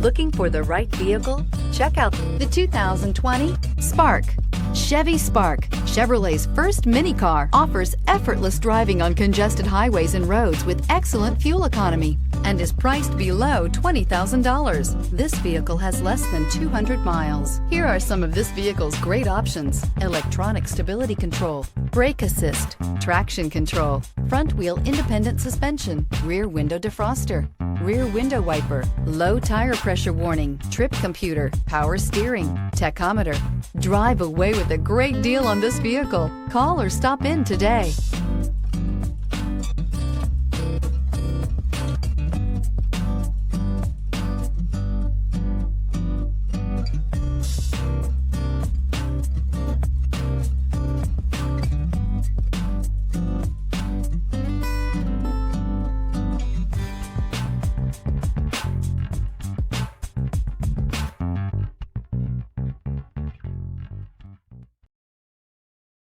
Looking for the right vehicle? Check out the 2020 Spark. Chevy Spark, Chevrolet's first mini car, offers effortless driving on congested highways and roads with excellent fuel economy and is priced below $20,000. This vehicle has less than 200 miles. Here are some of this vehicle's great options: electronic stability control, brake assist, traction control, front wheel independent suspension, rear window defroster, rear window wiper, low tire pressure warning, trip computer, power steering, tachometer. Drive away with a great deal on this vehicle. Call or stop in today.